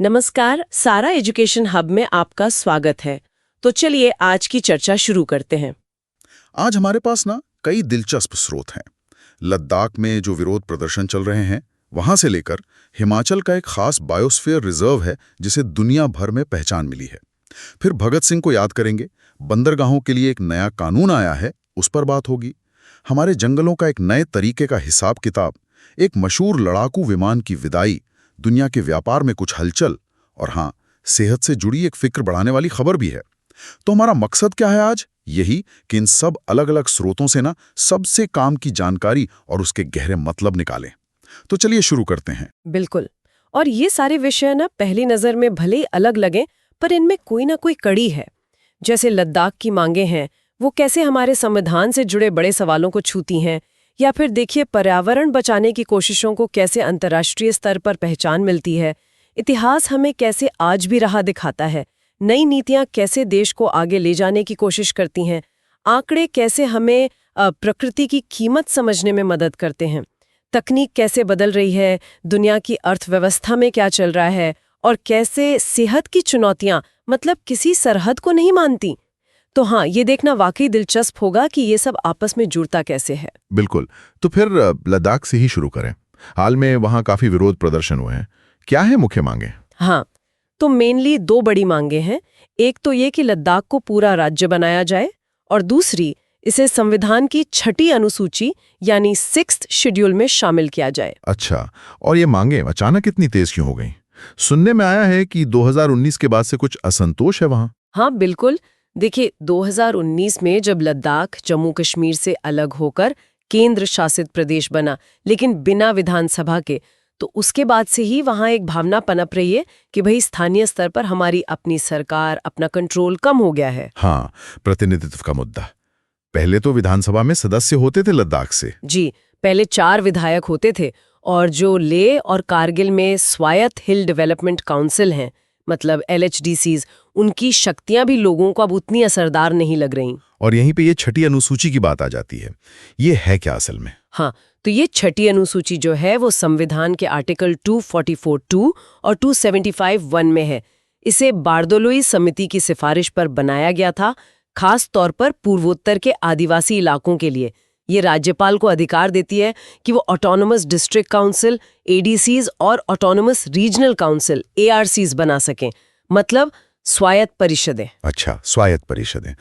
नमस्कार, सारा education hub में आपका स्वागत है। तो चलिए आज की चर्चा शुरू करते हैं। आज हमारे पास कई दिलचस्प स्रोत हैं। लद्दाख में जो विरोध प्रदर्शन चल रहे हैं वहां से लेकर हिमाचल का एक खास बायोस्फीयर रिजर्व है जिसे दुनिया भर में पहचान मिली है। फिर भगत सिंह को याद करेंगे, बंदरगाहों के लिए एक नया कानून आया है, उस पर बात होगी। हमारे जंगलों का एक नए तरीके का हिसाब किताब, एक मशहूर लड़ाकू विमान की विदाई, दुनिया के व्यापार में कुछ हलचल और हाँ, सेहत से जुड़ी एक फिक्र बढ़ाने वाली खबर भी है। तो हमारा मकसद क्या है आज? यही कि इन सब अलग अलग स्रोतों से सबसे काम की जानकारी और उसके गहरे मतलब निकालें। तो चलिए शुरू करते हैं। बिल्कुल। और ये सारे विषय पहली नजर में भले ही अलग लगें, पर इनमें कोई ना कोई कड़ी है। जैसे लद्दाख की मांगे हैं, वो कैसे हमारे संविधान से जुड़े बड़े सवालों को छूती हैं, या फिर देखिए पर्यावरण बचाने की कोशिशों को कैसे अंतर्राष्ट्रीय स्तर पर पहचान मिलती है। इतिहास हमें कैसे आज भी राह दिखाता है। नई नीतियां कैसे देश को आगे ले जाने की कोशिश करती हैं। आंकड़े कैसे हमें प्रकृति की कीमत समझने में मदद करते हैं। तकनीक कैसे बदल रही है, दुनिया की अर्थव्यवस्था में क्या चल रहा है, और कैसे सेहत की चुनौतियां मतलब किसी सरहद को नहीं मानती। तो हाँ, ये देखना वाकई दिलचस्प होगा कि ये सब आपस में जुड़ता कैसे है। बिल्कुल। तो फिर लद्दाख से ही शुरू करें। हाल में वहां काफी विरोध प्रदर्शन हुए हैं। क्या है मुख्य मांगे? हाँ, तो मेनली दो बड़ी मांगे हैं। एक तो ये कि लद्दाख को पूरा राज्य बनाया जाए, और दूसरी इसे संविधान की 6ठी अनुसूची यानी 6th शेड्यूल में शामिल किया जाए। अच्छा, और ये मांगे अचानक इतनी तेज क्यों हो गई? सुनने में आया है कि 2019 के बाद से कुछ असंतोष है वहां। हाँ बिल्कुल। देखिए, 2019 में जब लद्दाख जम्मू कश्मीर से अलग होकर केंद्र शासित प्रदेश बना, लेकिन बिना विधानसभा के, तो उसके बाद से ही वहां एक भावना पनप रही है कि भाई स्थानीय स्तर पर हमारी अपनी सरकार, अपना कंट्रोल कम हो गया है। हाँ, प्रतिनिधित्व का मुद्दा। पहले तो विधानसभा में सदस्य होते थे लद्दाख से। जी, पहले 4 विधायक होते थे, और जो लेह और कारगिल में स्वायत्त हिल डेवलपमेंट काउंसिल हैं, मतलब LHDCs, उनकी शक्तियां भी लोगों को अब उतनी असरदार नहीं लग रही। और यहीं पे ये 6ठी अनुसूची की बात आ जाती है। ये है क्या असल में? हाँ, तो ये 6ठी अनुसूची जो है वो संविधान के आर्टिकल 244(2) और 275(1) में है। इसे बारदोलोई समिति की सिफारिश पर बनाया गया था, खास तौर पर पूर्वोत्तर के आदिवासी इलाकों के लिए। ये राज्यपाल को अधिकार देती है कि वो ऑटोनोमस डिस्ट्रिक्ट काउंसिल ADCs और ऑटोनोमस रीजनल काउंसिल ARCs बना सकें, मतलब स्वायत्त परिषदें। अच्छा, स्वायत्त परिषदें।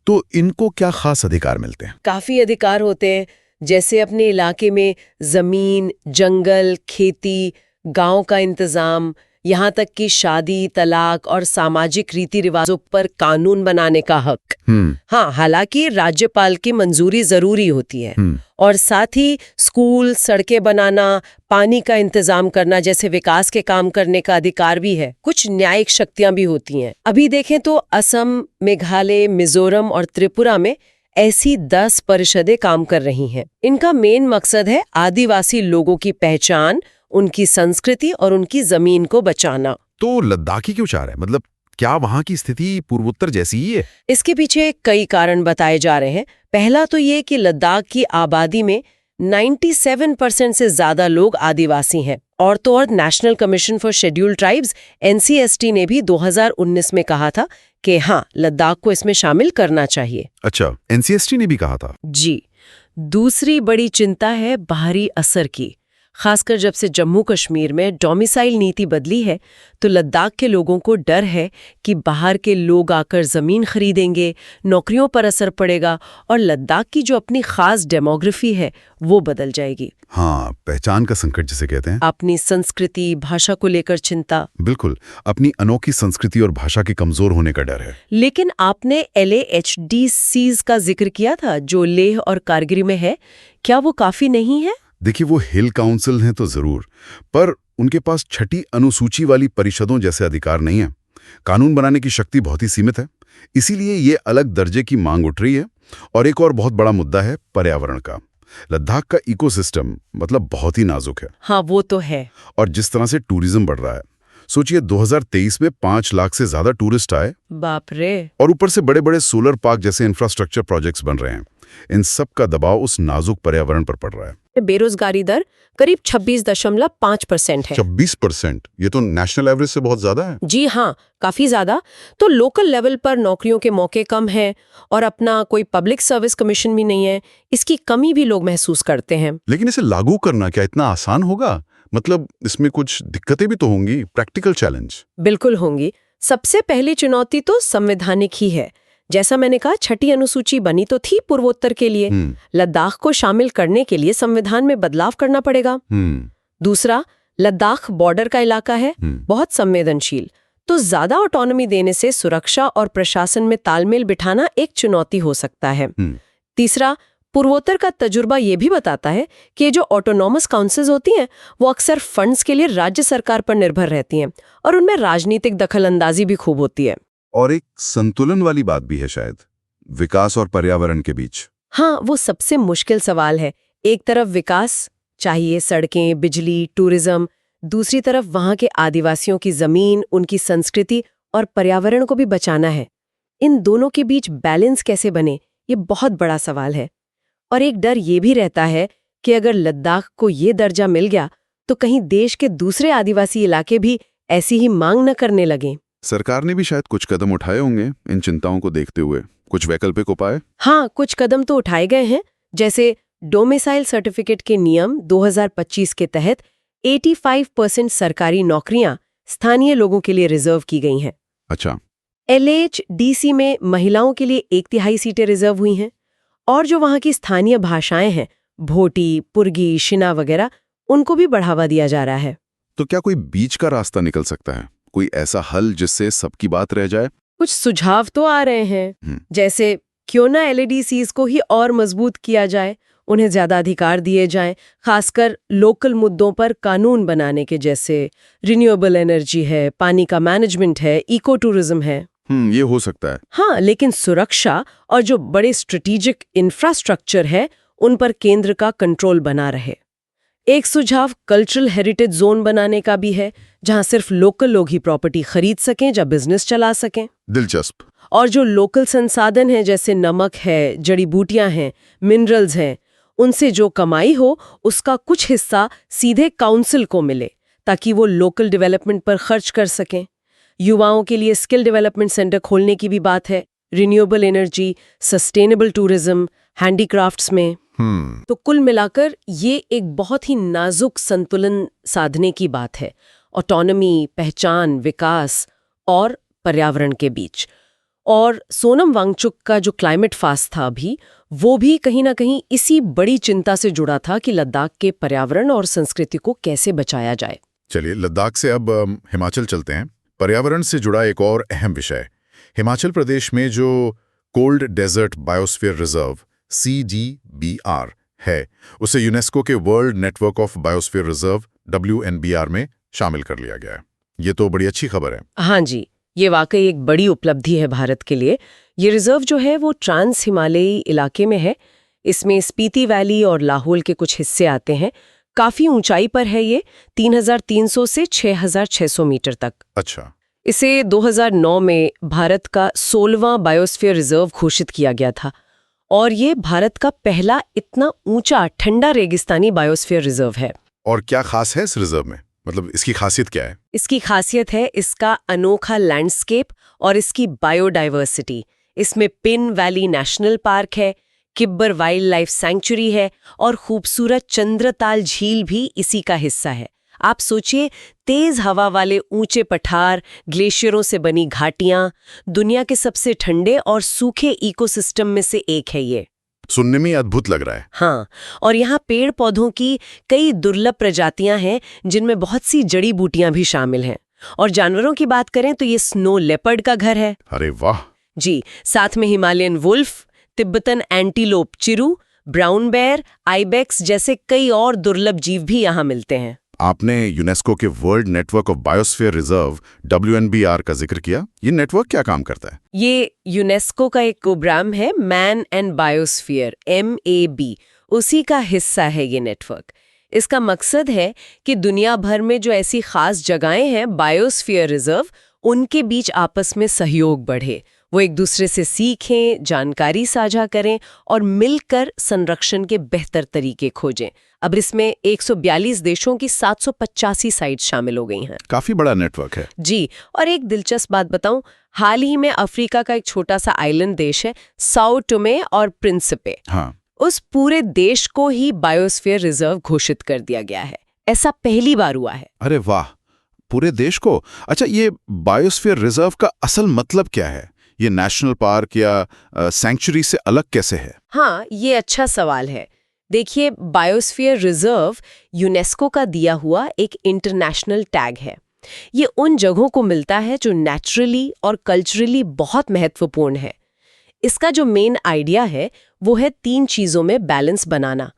तो इनको क्या खास अधिकार मिलते हैं? काफी अधिकार होते हैं, जैसे अपने इलाके में जमीन, जंगल, खेती, गांव का इंतजाम, यहाँ तक कि शादी, तलाक और सामाजिक रीति रिवाजों पर कानून बनाने का हक। हाँ, हालांकि राज्यपाल की मंजूरी जरूरी होती है। और साथ ही स्कूल, सड़कें बनाना, पानी का इंतजाम करना जैसे विकास के काम करने का अधिकार भी है। कुछ न्यायिक शक्तियां भी होती हैं। अभी देखें तो असम, मेघालय, मिजोरम और त्रिपुरा में ऐसी 10 परिषदें काम कर रही हैं। इनका मेन मकसद है आदिवासी लोगों की पहचान, उनकी संस्कृति और उनकी जमीन को बचाना। तो लद्दाखी क्यों चाह रहे हैं? मतलब क्या वहां की स्थिति पूर्वोत्तर जैसी ही है? इसके पीछे कई कारण बताए जा रहे हैं। पहला तो ये कि लद्दाख की आबादी में 97% से ज्यादा लोग आदिवासी हैं। और तो और national commission for scheduled tribes NCST ने भी 2019 में कहा था कि हाँ, लद्दाख को इसमें शामिल करना चाहिए। अच्छा, NCST ने भी कहा था? जी। दूसरी बड़ी चिंता है बाहरी असर की। खासकर जब से जम्मू कश्मीर में डोमिसाइल नीति बदली है, तो लद्दाख के लोगों को डर है कि बाहर के लोग आकर जमीन खरीदेंगे, नौकरियों पर असर पड़ेगा, और लद्दाख की जो अपनी खास डेमोग्राफी है वो बदल जाएगी। हाँ, पहचान का संकट जिसे कहते हैं। अपनी संस्कृति, भाषा को लेकर चिंता। बिल्कुल, अपनी अनोखी संस्कृति और भाषा के कमजोर होने का डर है। लेकिन आपने LHDCs का जिक्र किया था, जो लेह और कारगिल में है, क्या वो काफी नहीं है? देखिए, वो हिल काउंसिल हैं तो जरूर, पर उनके पास 6ठी अनुसूची वाली परिषदों जैसे अधिकार नहीं है। कानून बनाने की शक्ति बहुत ही सीमित है, इसीलिए ये अलग दर्जे की मांग उठ रही है। और एक और बहुत बड़ा मुद्दा है पर्यावरण का। लद्दाख का इकोसिस्टम मतलब बहुत ही नाजुक है। हाँ, वो तो है। और जिस तरह से टूरिज्म बढ़ रहा है, सोचिए 2023 में 5 लाख से ज्यादा टूरिस्ट आए। बाप रे। और ऊपर से बड़े बड़े सोलर पार्क जैसे इंफ्रास्ट्रक्चर प्रोजेक्ट्स बन रहे हैं। इन सब का दबाव उस नाजुक पर्यावरण पर पड़ रहा है। बेरोजगारी दर करीब 26.5% है। 26%? ये तो नेशनल एवरेज से बहुत ज्यादा है। जी हाँ, काफी ज्यादा। तो लोकल लेवल पर नौकरियों के मौके कम हैं और अपना कोई पब्लिक सर्विस कमीशन भी नहीं है। इसकी कमी भी लोग महसूस करते हैं। लेकिन इसे लागू करना क्या इतना आसान होगा? मतलब इसमें कुछ दिक्कतें भी तो होंगी, प्रैक्टिकल चैलेंज। बिल्कुल होंगी। सबसे पहली चुनौती तो संवैधानिक ही है। जैसा मैंने कहा, 6ठी अनुसूची बनी तो थी पूर्वोत्तर के लिए। लद्दाख को शामिल करने के लिए संविधान में बदलाव करना पड़ेगा। दूसरा, लद्दाख बॉर्डर का इलाका है, बहुत संवेदनशील, तो ज्यादा ऑटोनॉमी देने से सुरक्षा और प्रशासन में तालमेल बिठाना एक चुनौती हो सकता है। तीसरा, पूर्वोत्तर का तजुर्बा ये भी बताता है कि ये जो ऑटोनॉमस काउंसिल्स होती हैं वो अक्सर फंड्स के लिए राज्य सरकार पर निर्भर रहती हैं और उनमें राजनीतिक दखलंदाजी भी खूब होती है। और एक संतुलन वाली बात भी है शायद, विकास और पर्यावरण के बीच। हाँ, वो सबसे मुश्किल सवाल है। एक तरफ विकास चाहिए, सड़कें, बिजली, टूरिज्म, दूसरी तरफ वहाँ के आदिवासियों की जमीन, उनकी संस्कृति और पर्यावरण को भी बचाना है। इन दोनों के बीच बैलेंस कैसे बने, ये बहुत बड़ा सवाल है। और एक डर ये भी रहता है कि अगर लद्दाख को ये दर्जा मिल गया तो कहीं देश के दूसरे आदिवासी इलाके भी ऐसी ही मांग न करने लगें। सरकार ने भी शायद कुछ कदम उठाए होंगे इन चिंताओं को देखते हुए, कुछ वैकल्पिक उपाय। हाँ, कुछ कदम तो उठाए गए हैं। जैसे डोमिसाइल सर्टिफिकेट के नियम 2025 के तहत 85% सरकारी नौकरियां स्थानीय लोगों के लिए रिजर्व की गई हैं। अच्छा। LHDC में महिलाओं के लिए 1/3 सीटें रिजर्व हुई हैं। और जो वहाँ की स्थानीय भाषाएं हैं, भोटी, पुर्गी, शिना वगैरह, उनको भी बढ़ावा दिया जा रहा है। तो क्या कोई बीच का रास्ता निकल सकता है, कोई ऐसा हल जिससे सबकी बात रह जाए? कुछ सुझाव तो आ रहे हैं, जैसे क्यों ना LADCs को ही और मजबूत किया जाए, उन्हें ज्यादा अधिकार दिए जाएं, खासकर लोकल मुद्दों पर कानून बनाने के, जैसे रिन्यूएबल एनर्जी है, पानी का मैनेजमेंट है, इको टूरिज्म है। ये हो सकता है। हाँ, लेकिन सुरक्षा और जो बड़े स्ट्रेटेजिक इंफ्रास्ट्रक्चर है उन पर केंद्र का कंट्रोल बना रहे। एक सुझाव कल्चरल हेरिटेज जोन बनाने का भी है, जहां सिर्फ लोकल लोग ही प्रॉपर्टी खरीद सकें या बिजनेस चला सकें। दिलचस्प। और जो लोकल संसाधन है, जैसे नमक है, जड़ी बूटियां हैं, मिनरल्स हैं, उनसे जो कमाई हो उसका कुछ हिस्सा सीधे काउंसिल को मिले ताकि वो लोकल डेवलपमेंट पर खर्च कर सकें। युवाओं के लिए स्किल डेवलपमेंट सेंटर खोलने की भी बात है, renewable energy, sustainable tourism, handicrafts में। तो कुल मिलाकर ये एक बहुत ही नाजुक संतुलन साधने की बात है, ऑटोनॉमी, पहचान, विकास और पर्यावरण के बीच। और सोनम वांगचुक का जो क्लाइमेट फास्ट था अभी, वो भी कहीं ना कहीं इसी बड़ी चिंता से जुड़ा था कि लद्दाख के पर्यावरण और संस्कृति को कैसे बचाया जाए। चलिए, लद्दाख से अब हिमाचल चलते हैं। पर्यावरण से जुड़ा एक और अहम विषय, हिमाचल प्रदेश में जो cold desert biosphere reserve CGBR है, उसे यूनेस्को के world network of biosphere reserve WNBR में शामिल कर लिया गया है। ये तो बड़ी अच्छी खबर है। हाँ जी, ये वाकई एक बड़ी उपलब्धि है भारत के लिए। ये रिजर्व जो है वो ट्रांस हिमालयी इलाके में है। इसमें स्पीति वैली और लाहौल के कुछ हिस्से आते हैं। काफी ऊंचाई पर है ये, 3,300 से 6,600 मीटर तक। अच्छा। इसे 2009 में भारत का 16वां बायोस्फीयर रिजर्व घोषित किया गया था और ये भारत का पहला इतना ऊंचा ठंडा रेगिस्तानी बायोस्फीयर रिजर्व है। और क्या खास है इस रिजर्व में, मतलब इसकी खासियत क्या है? इसकी खासियत है इसका अनोखा लैंडस्केप और इसकी बायोडाइवर्सिटी। इसमें पिन वैली नेशनल पार्क है, किब्बर वाइल्ड लाइफ सैंक्चुरी है और खूबसूरत चंद्रताल झील भी इसी का हिस्सा है। आप सोचिए, तेज हवा वाले ऊंचे पठार, ग्लेशियरों से बनी घाटियां, दुनिया के सबसे ठंडे और सूखे इकोसिस्टम में से एक है ये। सुनने में अद्भुत लग रहा है। हाँ, और यहाँ पेड़ पौधों की कई दुर्लभ प्रजातियां हैं जिनमें बहुत सी जड़ी बूटियां भी शामिल हैं। और जानवरों की बात करें तो ये स्नो लेपर्ड का घर है। अरे वाह। जी, साथ में हिमालयन वुल्फ, तिब्बतन एंटीलोप चिरू, ब्राउन बेयर, आइबेक्स जैसे कई और दुर्लभ जीव भी यहाँ मिलते हैं। आपने यूनेस्को के world network of biosphere reserve WNBR का जिक्र किया। ये नेटवर्क क्या काम करता है? ये यूनेस्को का एक प्रोग्राम है, मैन एंड बायोस्फीयर, MAB, उसी का हिस्सा है ये नेटवर्क। इसका मकसद है कि दुनिया भर में जो ऐसी खास जगहें हैं बायोस्फीयर रिजर्व, उनके बीच आपस में सहयोग बढ़े, वो एक दूसरे से सीखें, जानकारी साझा करें और मिलकर संरक्षण के बेहतर तरीके खोजें। अब इसमें 142 देशों की 785 साइट शामिल हो गई हैं। काफी बड़ा नेटवर्क है। जी, और एक दिलचस्प बात बताऊं, हाल ही में अफ्रीका का एक छोटा सा आइलैंड देश है साओ टोमे और प्रिंसिपे। हाँ, उस पूरे देश को ही बायोस्फीयर रिजर्व घोषित कर दिया गया है। ऐसा पहली बार हुआ है। अरे वाह, पूरे देश को। अच्छा, ये बायोस्फीयर रिजर्व का असल मतलब क्या है? ये नेशनल पार्क या सैंक्चुरी से अलग कैसे है? हाँ, ये अच्छा सवाल है। देखिए, बायोस्फीयर रिजर्व यूनेस्को का दिया हुआ एक इंटरनेशनल टैग है। ये उन जगहों को मिलता है जो नेचुरली और कल्चरली बहुत महत्वपूर्ण है। इसका जो मेन आइडिया है वो है 3 चीजों में बैलेंस बनाना।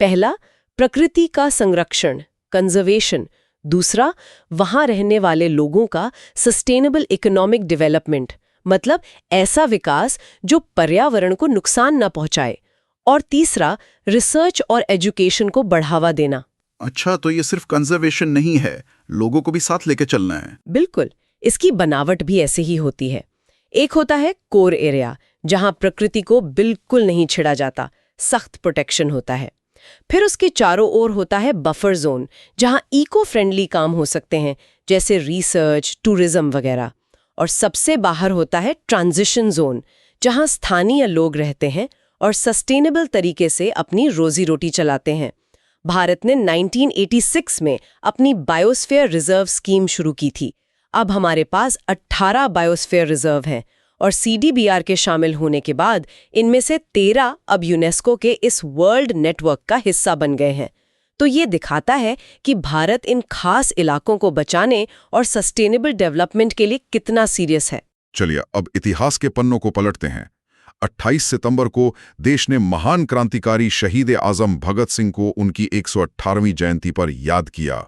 पहला, प्रकृति का संरक्षण, कंजर्वेशन। दूसरा, वहां रहने वाले लोगों का सस्टेनेबल इकोनॉमिक डेवलपमेंट, मतलब ऐसा विकास जो पर्यावरण को नुकसान न पहुंचाए। और तीसरा, रिसर्च और एजुकेशन को बढ़ावा देना। अच्छा, तो ये सिर्फ कंजर्वेशन नहीं है, लोगों को भी साथ लेके चलना है। बिल्कुल, इसकी बनावट भी ऐसे ही होती है। एक होता है कोर एरिया, जहां प्रकृति को बिल्कुल नहीं छिड़ा जाता, सख्त प्रोटेक्शन होता है। फिर उसके चारों ओर होता है बफर जोन, जहां इको फ्रेंडली काम हो सकते हैं, जैसे रिसर्च, टूरिज्म वगैरह। और सबसे बाहर होता है ट्रांजिशन जोन, जहां स्थानीय लोग रहते हैं और सस्टेनेबल तरीके से अपनी रोजी रोटी चलाते हैं। भारत ने 1986 में अपनी बायोस्फीयर रिजर्व स्कीम शुरू की थी। अब हमारे पास 18 बायोस्फीयर रिजर्व हैं और सीडीबीआर के शामिल होने के बाद इनमें से 13 अब यूनेस्को के इस वर्ल्ड नेटवर्क का हिस्सा बन गए हैं। तो ये दिखाता है कि भारत इन खास इलाकों को बचाने और सस्टेनेबल डेवलपमेंट के लिए कितना सीरियस है। चलिए अब इतिहास के पन्नों को पलटते हैं। 28 सितंबर को देश ने महान क्रांतिकारी शहीद आजम भगत सिंह को उनकी 118वीं जयंती पर याद किया।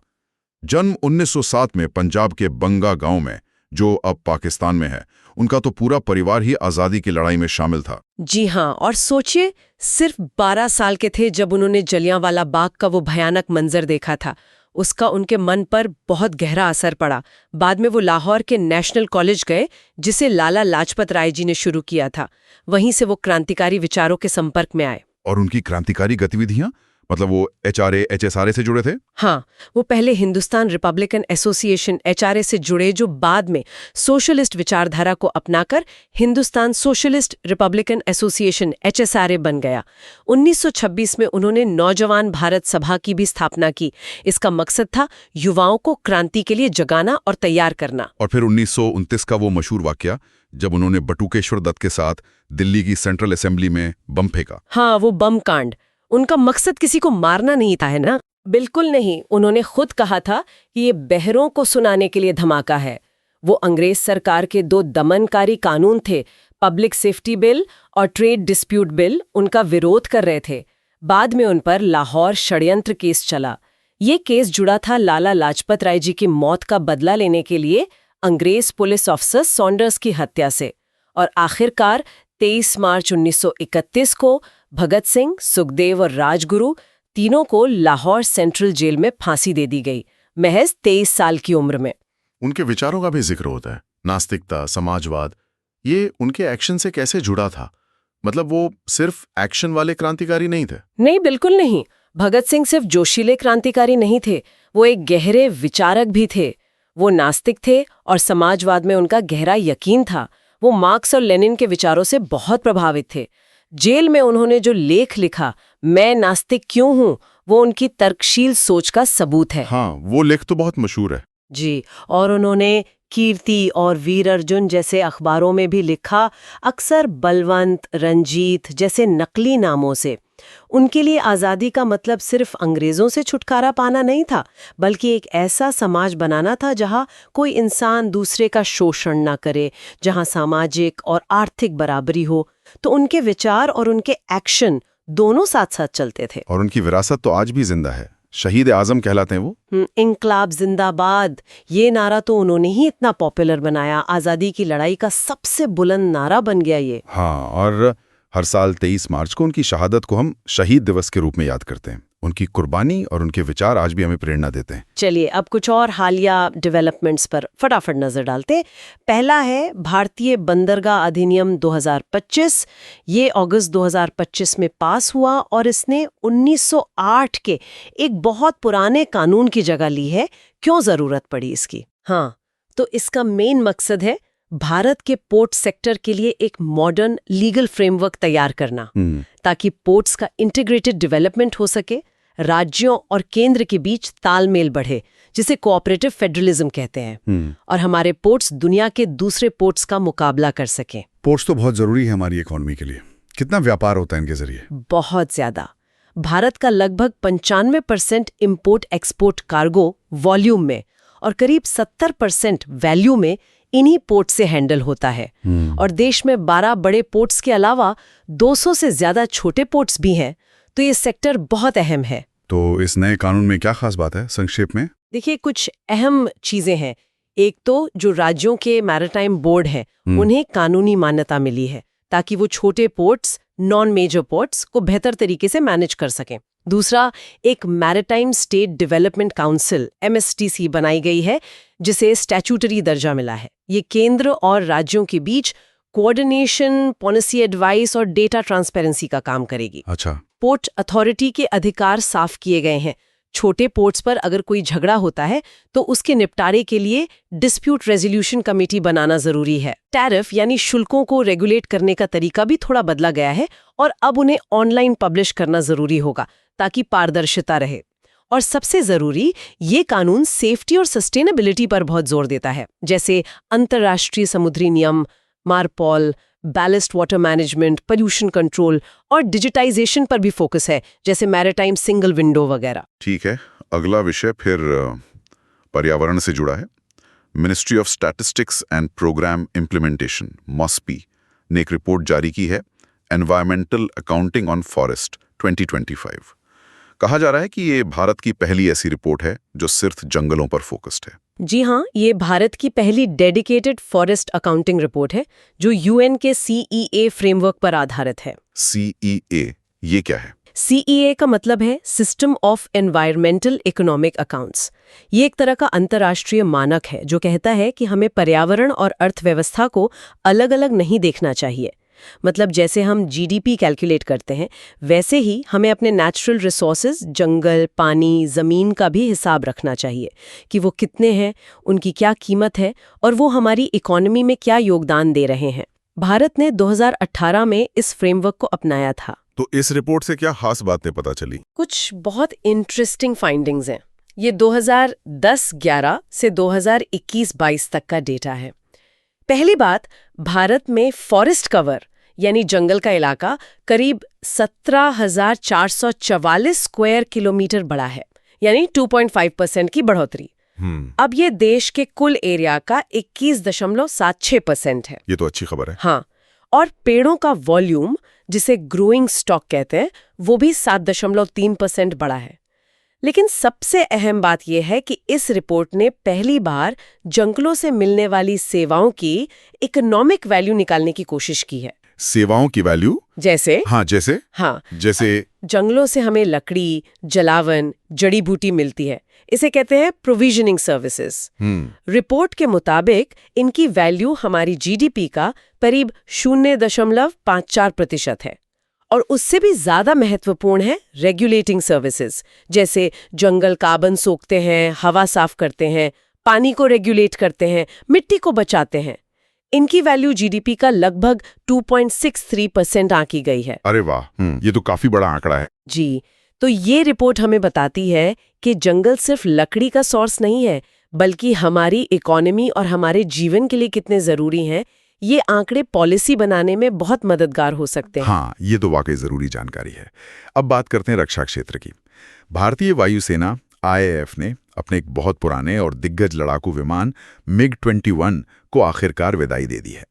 जन्म 1907 में पंजाब के बंगा गांव में, जो अब पाकिस्तान में है। उनका तो पूरा परिवार ही आज़ादी की लड़ाई में शामिल था। जी हाँ, और सोचिए, सिर्फ 12 साल के थे जब उन्होंने जलियांवाला बाग का वो भयानक मंजर देखा था। उसका उनके मन पर बहुत गहरा असर पड़ा। बाद में वो लाहौर के नेशनल कॉलेज गए, जिसे लाला लाजपत राय जी ने शुरू किया था। वहीं से वो क्रांतिकारी विचारों के संपर्क में आए। और उनकी क्रांतिकारी गतिविधियां, मतलब वो एचआरए, एचएसआरए से जुड़े थे? हाँ, वो पहले हिंदुस्तान रिपब्लिकन एसोसिएशन एचआरए से जुड़े, जो बाद में सोशलिस्ट विचारधारा को अपनाकर Hindustan socialist Republican association HSRA बन गया। 1926 में उन्होंने नौजवान भारत सभा की भी स्थापना की। इसका मकसद था युवाओं को क्रांति के लिए जगाना और तैयार करना। और फिर 1929 का वो मशहूर वाकया, जब उन्होंने बटुकेश्वर दत्त के साथ दिल्ली की सेंट्रल असेंबली में बम फेंका। हाँ, वो बम कांड। उनका मकसद किसी को मारना नहीं था, है ना? बिल्कुल नहीं। उन्होंने खुद कहा था कि ये बहरों को सुनाने के लिए धमाका है। वो अंग्रेज सरकार के 2 दमनकारी कानून थे, पब्लिक सेफ्टी बिल और ट्रेड डिस्प्यूट बिल, उनका विरोध कर रहे थे। बाद में उन पर लाहौर षड्यंत्र केस चला। ये केस जुड़ा था लाला लाजपत राय जी की मौत का बदला लेने के लिए अंग्रेज पुलिस ऑफिसर सॉन्डर्स की हत्या से। और आखिरकार 23 मार्च 1931 को भगत सिंह, सुखदेव और राजगुरु तीनों को लाहौर सेंट्रल जेल में फांसी दे दी गई, महज 23 साल की उम्र में। उनके विचारों का भी जिक्र होता है, नास्तिकता, समाजवाद। ये उनके एक्शन से कैसे जुड़ा था? मतलब वो सिर्फ एक्शन वाले क्रांतिकारी नहीं थे? नहीं, बिल्कुल नहीं। भगत सिंह सिर्फ जोशीले क्रांतिकारी नहीं थे, वो एक गहरे विचारक भी थे। वो नास्तिक थे और समाजवाद में उनका गहरा यकीन था। वो मार्क्स और लेनिन के विचारों से बहुत प्रभावित थे। जेल में उन्होंने जो लेख लिखा, मैं नास्तिक क्यों हूं, वो उनकी तर्कशील सोच का सबूत है। हाँ, वो लेख तो बहुत मशहूर है। जी, और उन्होंने कीर्ति और वीर अर्जुन जैसे अखबारों में भी लिखा, अक्सर बलवंत, रंजीत जैसे नकली नामों से। उनके लिए आज़ादी का मतलब सिर्फ अंग्रेज़ों से छुटकारा पाना नहीं था, बल्कि एक ऐसा समाज बनाना था जहां कोई इंसान दूसरे का शोषण ना करे, जहां सामाजिक और आर्थिक बराबरी हो। तो उनके विचार और उनके एक्शन दोनों साथ साथ चलते थे। और उनकी विरासत तो आज भी जिंदा है। शहीद आजम कहलाते हैं वो। इंकलाब जिंदाबाद, ये नारा तो उन्होंने ही इतना पॉपुलर बनाया। आज़ादी की लड़ाई का सबसे बुलंद नारा बन गया ये। हाँ, और हर साल 23 मार्च को उनकी शहादत को हम शहीद दिवस के रूप में याद करते हैं। उनकी कुर्बानी और उनके विचार आज भी हमें प्रेरणा देते हैं। चलिए अब कुछ और हालिया डेवलपमेंट्स पर फटाफट नजर डालते हैं। पहला है भारतीय बंदरगाह अधिनियम 2025। ये अगस्त 2025 में पास हुआ और इसने 1908 के एक बहुत पुराने कानून की जगह ली है। क्यों जरूरत पड़ी इसकी? हाँ, तो इसका मेन मकसद है भारत के पोर्ट सेक्टर के लिए एक मॉडर्न लीगल फ्रेमवर्क तैयार करना, ताकि पोर्ट्स का इंटीग्रेटेड डेवलपमेंट हो सके, राज्यों और केंद्र के बीच तालमेल बढ़े, जिसे कोऑपरेटिव फेडरलिज्म कहते हैं, और हमारे पोर्ट्स दुनिया के दूसरे पोर्ट्स का मुकाबला कर सकें। पोर्ट्स तो बहुत जरूरी है हमारी इकोनॉमी के लिए। कितना व्यापार होता है इनके जरिए? बहुत ज्यादा। भारत का लगभग 95% इम्पोर्ट एक्सपोर्ट कार्गो वॉल्यूम में और करीब 70% वैल्यू में इन्हीं पोर्ट से हैंडल होता है। और देश में 12 बड़े पोर्ट्स के अलावा 200 से ज्यादा छोटे पोर्ट्स भी हैं, तो ये सेक्टर बहुत अहम है। तो इस नए कानून में क्या खास बात है, संक्षेप में? देखिए, कुछ अहम चीजें हैं। एक तो जो राज्यों के मैरिटाइम बोर्ड हैं, उन्हें कानूनी मान्यता मिली है ताकि वो छोटे पोर्ट्स, नॉन मेजर पोर्ट्स को बेहतर तरीके से मैनेज कर सकें। दूसरा, एक maritime state development council MSTC बनाई गई है, जिसे स्टैट्यूटरी दर्जा मिला है। ये केंद्र और राज्यों के बीच कोऑर्डिनेशन, पॉलिसी एडवाइस और डेटा ट्रांसपेरेंसी का काम करेगी। अच्छा। पोर्ट अथॉरिटी के अधिकार साफ किए गए हैं। छोटे पोर्ट्स पर अगर कोई झगड़ा होता है तो उसके निपटारे के लिए डिस्प्यूट रेजोल्यूशन कमेटी बनाना जरूरी है। टैरिफ यानी शुल्कों को रेगुलेट करने का तरीका भी थोड़ा बदला गया है और अब उन्हें ऑनलाइन पब्लिश करना जरूरी होगा ताकि पारदर्शिता रहे। और सबसे जरूरी, ये कानून सेफ्टी और सस्टेनेबिलिटी पर बहुत जोर देता है, जैसे अंतर्राष्ट्रीय समुद्री नियम, MARPOL, ballast water management, pollution control और डिजिटाइजेशन पर भी फोकस है, जैसे मैरिटाइम सिंगल विंडो वगैरह। ठीक है, अगला विषय फिर पर्यावरण से जुड़ा है। Ministry of statistics and programme implementation MOSPI ने एक रिपोर्ट जारी की है, एनवायरमेंटल अकाउंटिंग ऑन फॉरेस्ट 2025। कहा जा रहा है कि ये भारत की पहली ऐसी रिपोर्ट है जो सिर्फ जंगलों पर फोकस्ड है। जी हाँ, ये भारत की पहली डेडिकेटेड फॉरेस्ट अकाउंटिंग रिपोर्ट है जो UN के CEA फ्रेमवर्क पर आधारित है। CEA ये क्या है? CEA का मतलब है system of environmental economic accounts. ये एक तरह का अंतर्राष्ट्रीय मानक है जो कहता है कि हमें पर्यावरण और अर्थव्यवस्था को अलग-अलग नहीं देखना चाहिए। मतलब जैसे हम GDP कैलकुलेट करते हैं, वैसे ही हमें अपने नेचुरल रिसोर्सेज, जंगल, पानी, जमीन का भी हिसाब रखना चाहिए कि वो कितने हैं, उनकी क्या कीमत है और वो हमारी इकोनॉमी में क्या योगदान दे रहे हैं। भारत ने 2018 में इस फ्रेमवर्क को अपनाया था। तो इस रिपोर्ट से क्या खास बातें पता चली? कुछ बहुत इंटरेस्टिंग फाइंडिंग्स हैं। ये 2010-11 से 2021-22 तक का डेटा है। पहली बात, भारत में फॉरेस्ट कवर यानी जंगल का इलाका करीब 17,444 स्क्वायर किलोमीटर बड़ा है, यानी 2.5% की बढ़ोतरी। अब ये देश के कुल एरिया का 21.76% है। ये तो अच्छी खबर है। हाँ, और पेड़ों का वॉल्यूम, जिसे ग्रोइंग स्टॉक कहते हैं, वो भी 7.3% बड़ा है। लेकिन सबसे अहम बात यह है कि इस रिपोर्ट ने पहली बार जंगलों से मिलने वाली सेवाओं की इकोनॉमिक वैल्यू निकालने की कोशिश की है। सेवाओं की वैल्यू? जैसे जैसे जंगलों से हमें लकड़ी, जलावन, जड़ी बूटी मिलती है, इसे कहते हैं प्रोविजनिंग सर्विसेज। रिपोर्ट के मुताबिक इनकी वैल्यू हमारी GDP का करीब 0.54% है। और उससे भी ज्यादा महत्वपूर्ण है रेगुलेटिंग सर्विसेज, जैसे जंगल कार्बन सोखते हैं, हवा साफ करते हैं, पानी को रेगुलेट करते हैं, मिट्टी को बचाते हैं। इनकी वैल्यू GDP का लगभग 2.63% आंकी गई है। अरे वाह, ये तो काफी बड़ा आंकड़ा है। जी, तो ये रिपोर्ट हमें बताती है कि जंगल सिर्फ लकड़ी का सोर्स नहीं है, बल्कि हमारी इकोनॉमी और हमारे जीवन के लिए कितने जरूरी हैं। ये आंकड़े पॉलिसी बनाने में बहुत मददगार हो सकते हैं। हाँ, ये तो वाकई जरूरी जानकारी है। अब बात करते हैं रक्षा क्षेत्र की। भारतीय वायुसेना IAF ने अपने एक बहुत पुराने और दिग्गज लड़ाकू विमान MiG-21 को आखिरकार विदाई दे दी है।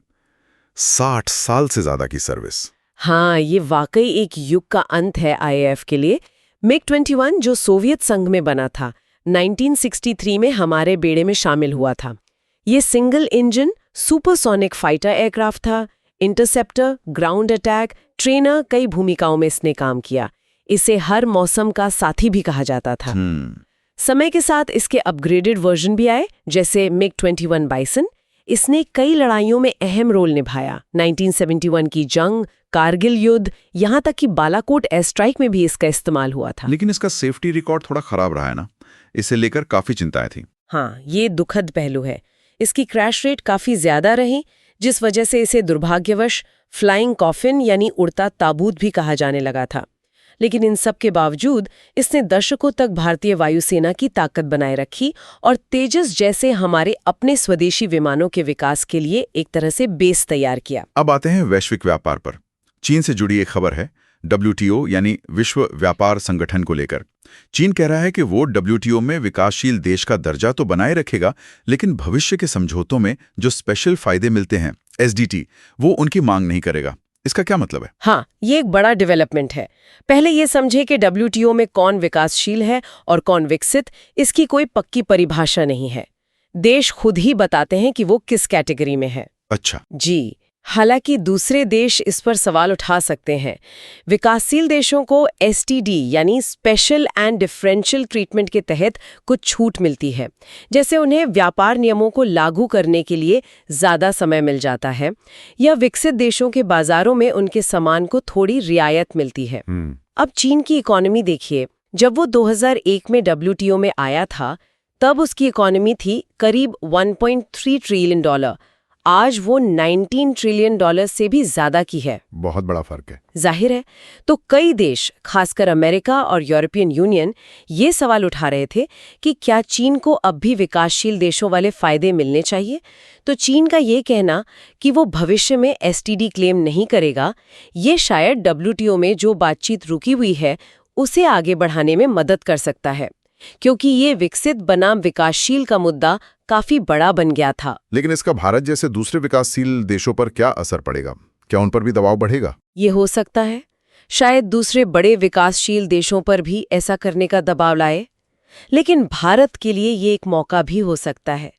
60 साल से ज्यादा की सर्विस। हाँ, ये वाकई एक युग का अंत है IAF के लिए। MiG-21 जो सोवियत संघ में बना था, 1963 में हमारे बेड़े में शामिल हुआ था। ये single engine supersonic fighter aircraft था। इंटरसेप्टर, ग्राउंड अटैक, ट्रेनर, कई भूमिकाओं में इसने काम किया। इसे हर मौसम का साथी भी कहा जाता था। समय के साथ इसके अपग्रेडेड वर्जन भी आए, जैसे MiG-21 बाइसन। इसने कई लड़ाइयों में अहम रोल निभाया। 1971 की जंग, कारगिल युद्ध, यहाँ तक कि बालाकोट एयर स्ट्राइक में भी इसका इस्तेमाल हुआ था। लेकिन इसका सेफ्टी रिकॉर्ड थोड़ा खराब रहा है ना, इसे लेकर काफी चिंताएं थी। हाँ, ये दुखद पहलू है। इसकी क्रैश रेट काफी ज्यादा रही, जिस वजह से इसे दुर्भाग्यवश फ्लाइंग कॉफिन यानी उड़ता ताबूत भी कहा जाने लगा था। लेकिन इन सब के बावजूद इसने दशकों तक भारतीय वायुसेना की ताकत बनाए रखी और तेजस जैसे हमारे अपने स्वदेशी विमानों के विकास के लिए एक तरह से बेस तैयार किया। अब आते हैं वैश्विक व्यापार पर। चीन से जुड़ी एक खबर है WTO यानी विश्व व्यापार संगठन को लेकर। चीन कह रहा है कि वो WTO में विकासशील देश का दर्जा तो बनाए रखेगा, लेकिन भविष्य के समझौतों में जो स्पेशल फायदे मिलते हैं SDT, वो उनकी मांग नहीं करेगा। इसका क्या मतलब है? हाँ, ये एक बड़ा डेवलपमेंट है। पहले ये समझे कि WTO में कौन विकासशील है और कौन विकसित, इसकी कोई पक्की परिभाषा नहीं है। देश खुद ही बताते हैं कि वो किस कैटेगरी में है। अच्छा जी, हालांकि दूसरे देश इस पर सवाल उठा सकते हैं। विकासशील देशों को STD यानी स्पेशल एंड डिफरेंशियल ट्रीटमेंट के तहत कुछ छूट मिलती है, जैसे उन्हें व्यापार नियमों को लागू करने के लिए ज़्यादा समय मिल जाता है, या विकसित देशों के बाजारों में उनके सामान को थोड़ी रियायत मिलती है। अब चीन की इकोनॉमी देखिए, जब वो 2001 में WTO में आया था, तब उसकी इकोनॉमी थी करीब $1.3 ट्रिलियन। आज वो $19 ट्रिलियन से भी ज्यादा की है। बहुत बड़ा फर्क है। जाहिर है, तो कई देश, खासकर अमेरिका और यूरोपियन यूनियन, ये सवाल उठा रहे थे कि क्या चीन को अब भी विकासशील देशों वाले फायदे मिलने चाहिए। तो चीन का ये कहना कि वो भविष्य में STD क्लेम नहीं करेगा, ये शायद WTO में जो बातचीत रुकी हुई है उसे आगे बढ़ाने में मदद कर सकता है, क्योंकि ये विकसित बनाम विकासशील का मुद्दा काफी बड़ा बन गया था। लेकिन इसका भारत जैसे दूसरे विकासशील देशों पर क्या असर पड़ेगा? क्या उन पर भी दबाव बढ़ेगा? ये हो सकता है, शायद दूसरे बड़े विकासशील देशों पर भी ऐसा करने का दबाव लाए। लेकिन भारत के लिए ये एक मौका भी हो सकता है।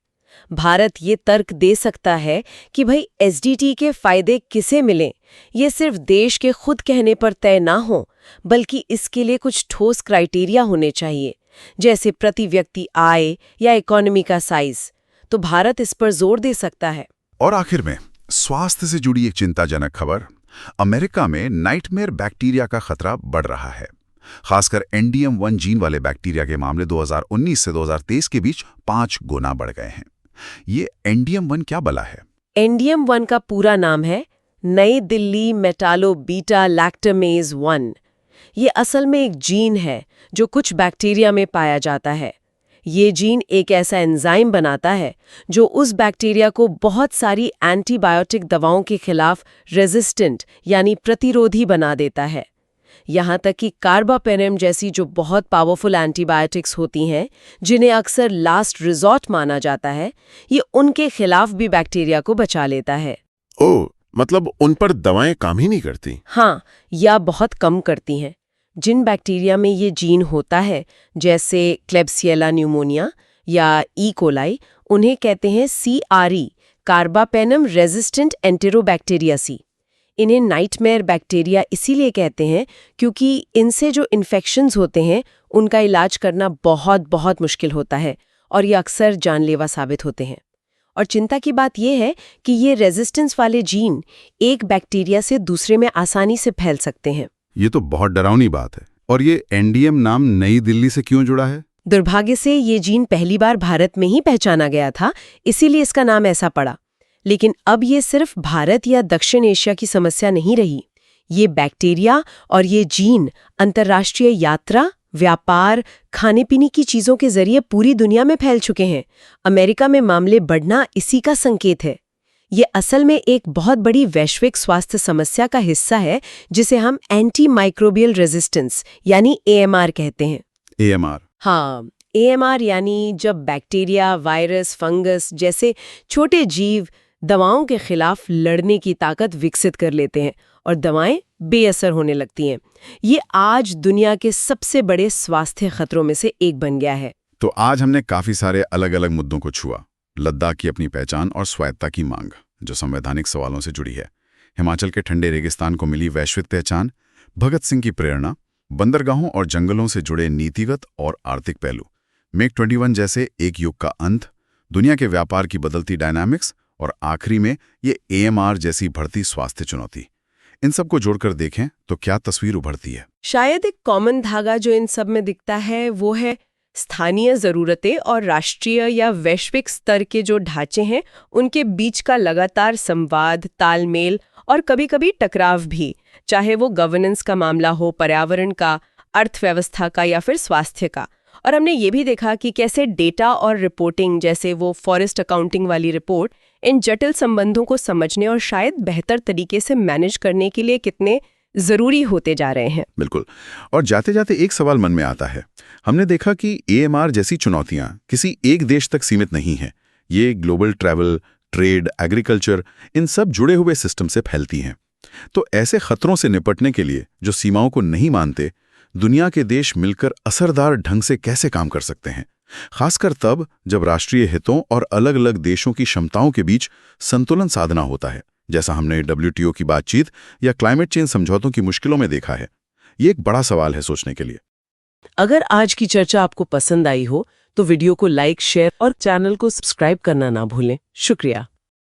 भारत ये तर्क दे सकता है कि भाई SDT के फायदे किसे मिलें, ये सिर्फ देश के खुद कहने पर तय ना हो, बल्कि इसके लिए कुछ ठोस क्राइटेरिया होने चाहिए, जैसे प्रति व्यक्ति आय या इकोनॉमी का साइज। तो भारत इस पर जोर दे सकता है। और आखिर में स्वास्थ्य से जुड़ी एक चिंताजनक खबर। अमेरिका में नाइटमेयर बैक्टीरिया का खतरा बढ़ रहा है। खासकर NDM1 जीन वाले बैक्टीरिया के मामले 2019 से 2023 के बीच 5 गुना बढ़ गए हैं। ये NDM1 क्या बला है? NDM1 का पूरा नाम है नई दिल्ली मेटालोबीटा लैक्टामेज 1। ये असल में एक जीन है जो कुछ बैक्टीरिया में पाया जाता है। ये जीन एक ऐसा एंजाइम बनाता है जो उस बैक्टीरिया को बहुत सारी एंटीबायोटिक दवाओं के खिलाफ रेजिस्टेंट यानी प्रतिरोधी बना देता है। यहाँ तक कि कार्बापेनेम जैसी जो बहुत पावरफुल एंटीबायोटिक्स होती हैं, जिन्हें अक्सर लास्ट रिजॉर्ट माना जाता है, ये उनके खिलाफ भी बैक्टीरिया को बचा लेता है। ओह, मतलब उन पर दवाएं काम ही नहीं करती? हाँ, या बहुत कम करती हैं। जिन बैक्टीरिया में ये जीन होता है, जैसे क्लेब्सिएला न्यूमोनिया या ई कोलाई, उन्हें कहते हैं CRE, कार्बापेनम रेजिस्टेंट एंटेरोबैक्टीरियासी। इन्हें नाइटमेयर बैक्टीरिया इसीलिए कहते हैं क्योंकि इनसे जो इन्फेक्शंस होते हैं उनका इलाज करना बहुत बहुत मुश्किल होता है और ये अक्सर जानलेवा साबित होते हैं। और चिंता की बात यह है कि ये रेजिस्टेंस वाले जीन एक बैक्टीरिया से दूसरे में आसानी से फैल सकते हैं। ये तो बहुत डरावनी बात है। और ये NDM नाम नई दिल्ली से क्यों जुड़ा है? दुर्भाग्य से ये जीन पहली बार भारत में ही पहचाना गया था, इसीलिए इसका नाम ऐसा पड़ा। लेकिन अब ये सिर्फ भारत या दक्षिण एशिया की समस्या नहीं रही। ये बैक्टीरिया और ये जीन अंतर्राष्ट्रीय यात्रा, व्यापार, खाने पीने की चीजों के जरिए पूरी दुनिया में फैल चुके हैं। अमेरिका में मामले बढ़ना इसी का संकेत है। ये असल में एक बहुत बड़ी वैश्विक स्वास्थ्य समस्या का हिस्सा है, जिसे हम एंटी माइक्रोबियल रेजिस्टेंस यानी AMR कहते हैं। AMR? हाँ, AMR यानी जब बैक्टीरिया, वायरस, फंगस जैसे छोटे जीव दवाओं के खिलाफ लड़ने की ताकत विकसित कर लेते हैं और दवाएं बेअसर होने लगती हैं। ये आज दुनिया के सबसे बड़े स्वास्थ्य खतरों में से एक बन गया है। तो आज हमने काफी सारे अलग अलग मुद्दों को छुआ। लद्दाख की अपनी पहचान और स्वायत्तता की मांग, जो संवैधानिक सवालों से जुड़ी है। हिमाचल के ठंडे रेगिस्तान को मिली वैश्विक पहचान, भगत सिंह की प्रेरणा बंदरगाहों और जंगलों से जुड़े नीतिगत और आर्थिक पहलू, मेक 21 जैसे एक युग का अंत, दुनिया के व्यापार की बदलती डायनामिक्स और आखिरी में ये AMR जैसी बढ़ती स्वास्थ्य चुनौती। इन सब को जोड़कर देखें तो क्या तस्वीर उभरती है? शायद एक कॉमन धागा जो इन सब में दिखता है वो है स्थानीय ज़रूरतें और राष्ट्रीय या वैश्विक स्तर के जो ढांचे हैं उनके बीच का लगातार संवाद, तालमेल और कभी-कभी टकराव भी, चाहे वो गवर्नेंस का मामला हो, पर्यावरण का, अर्थव्यवस्था का या फिर स्वास्थ्य का। और हमने ये भी देखा कि कैसे डेटा और रिपोर्टिंग, जैसे वो फॉरेस्ट अकाउंटिंग वाली रिपोर्ट, इन जटिल संबंधों को समझने और शायद बेहतर तरीके से मैनेज करने के लिए कितने ज़रूरी होते जा रहे हैं। बिल्कुल। और जाते जाते एक सवाल मन में आता है। हमने देखा कि AMR जैसी चुनौतियां किसी एक देश तक सीमित नहीं हैं। ये ग्लोबल ट्रैवल, ट्रेड, एग्रीकल्चर, इन सब जुड़े हुए सिस्टम से फैलती हैं। तो ऐसे खतरों से निपटने के लिए जो सीमाओं को नहीं मानते, दुनिया के देश मिलकर असरदार ढंग से कैसे काम कर सकते हैं, खासकर तब जब राष्ट्रीय हितों और अलग अलग देशों की क्षमताओं के बीच संतुलन साधना होता है, जैसा हमने WTO की बातचीत या क्लाइमेट चेंज समझौतों की मुश्किलों में देखा है। ये एक बड़ा सवाल है सोचने के लिए। अगर आज की चर्चा आपको पसंद आई हो तो वीडियो को लाइक, शेयर और चैनल को सब्सक्राइब करना ना भूलें। शुक्रिया।